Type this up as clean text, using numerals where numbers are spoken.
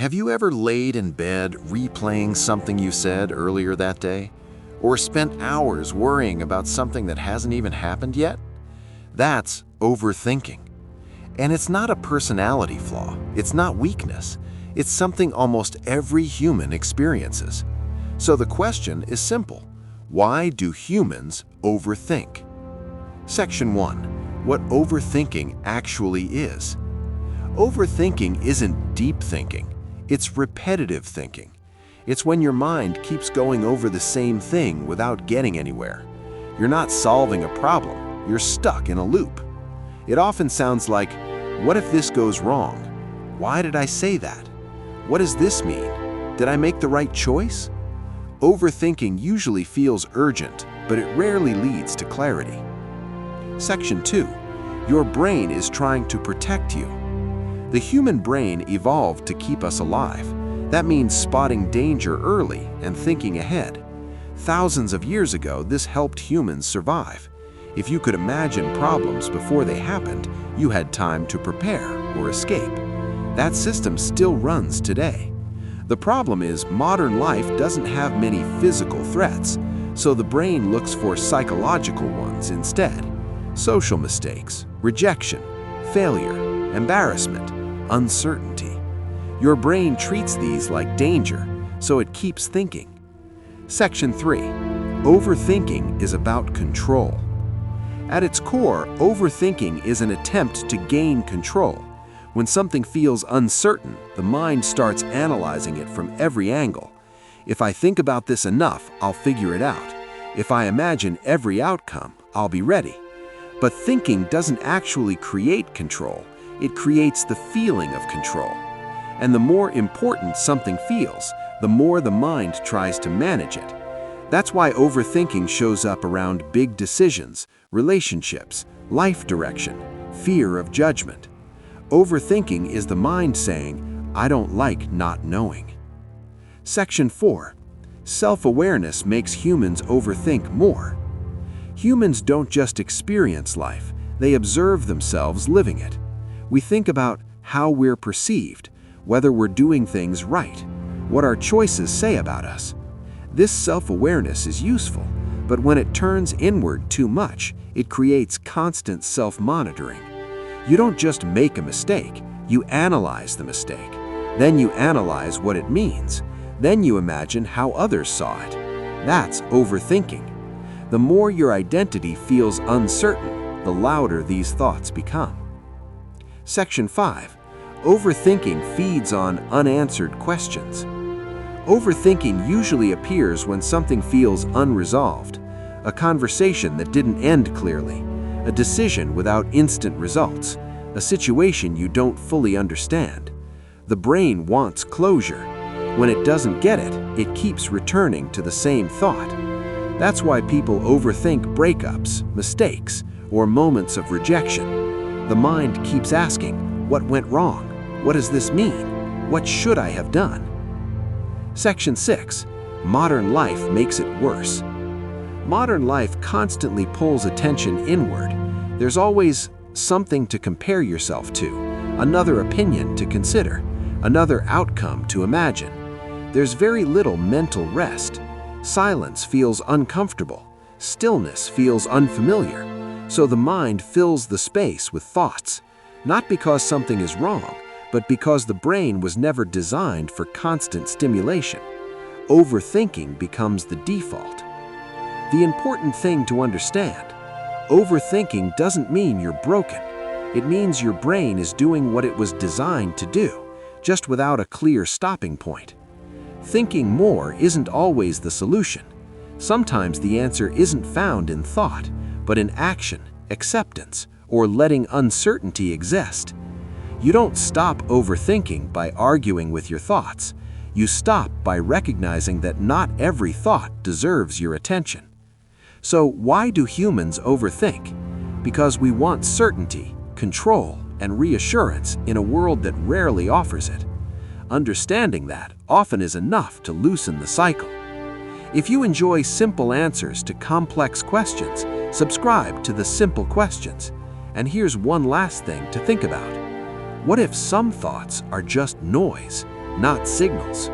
Have you ever laid in bed replaying something you said earlier that day? Or spent hours worrying about something that hasn't even happened yet? That's overthinking. And it's not a personality flaw, it's not weakness, it's something almost every human experiences. So the question is simple: why do humans overthink? Section 1. What overthinking actually is. Overthinking isn't deep thinking. It's repetitive thinking. It's when your mind keeps going over the same thing without getting anywhere. You're not solving a problem, you're stuck in a loop. It often sounds like, what if this goes wrong? Why did I say that? What does this mean? Did I make the right choice? Overthinking usually feels urgent, but it rarely leads to clarity. Section 2. Your brain is trying to protect you. The human brain evolved to keep us alive. That means spotting danger early and thinking ahead. Thousands of years ago, this helped humans survive. If you could imagine problems before they happened, you had time to prepare or escape. That system still runs today. The problem is modern life doesn't have many physical threats, so the brain looks for psychological ones instead. Social mistakes, rejection, failure, embarrassment, uncertainty. Your brain treats these like danger, so it keeps thinking. Section 3. Overthinking is about control. At its core, overthinking is an attempt to gain control. When something feels uncertain, the mind starts analyzing it from every angle. If I think about this enough, I'll figure it out. If I imagine every outcome, I'll be ready. But thinking doesn't actually create control. It creates the feeling of control. And the more important something feels, the more the mind tries to manage it. That's why overthinking shows up around big decisions, relationships, life direction, fear of judgment. Overthinking is the mind saying, I don't like not knowing. Section 4. Self-awareness makes humans overthink more. Humans don't just experience life, they observe themselves living it. We think about how we're perceived, whether we're doing things right, what our choices say about us. This self-awareness is useful, but when it turns inward too much, it creates constant self-monitoring. You don't just make a mistake, you analyze the mistake. Then you analyze what it means. Then you imagine how others saw it. That's overthinking. The more your identity feels uncertain, the louder these thoughts become. Section 5. Overthinking feeds on unanswered questions. Overthinking usually appears when something feels unresolved, a conversation that didn't end clearly, a decision without instant results, a situation you don't fully understand. The brain wants closure. When it doesn't get it, it keeps returning to the same thought. That's why people overthink breakups, mistakes, or moments of rejection. The mind keeps asking, what went wrong? What does this mean? What should I have done? Section 6. Modern life makes it worse. Modern life constantly pulls attention inward. There's always something to compare yourself to, another opinion to consider, another outcome to imagine. There's very little mental rest. Silence feels uncomfortable. Stillness feels unfamiliar. So the mind fills the space with thoughts, not because something is wrong, but because the brain was never designed for constant stimulation. Overthinking becomes the default. The important thing to understand: overthinking doesn't mean you're broken. It means your brain is doing what it was designed to do, just without a clear stopping point. Thinking more isn't always the solution. Sometimes the answer isn't found in thought, but in action, acceptance, or letting uncertainty exist. You don't stop overthinking by arguing with your thoughts. You stop by recognizing that not every thought deserves your attention. So why do humans overthink? Because we want certainty, control, and reassurance in a world that rarely offers it. Understanding that often is enough to loosen the cycle. If you enjoy simple answers to complex questions, subscribe to the Simple Questions. And here's one last thing to think about. What if some thoughts are just noise, not signals.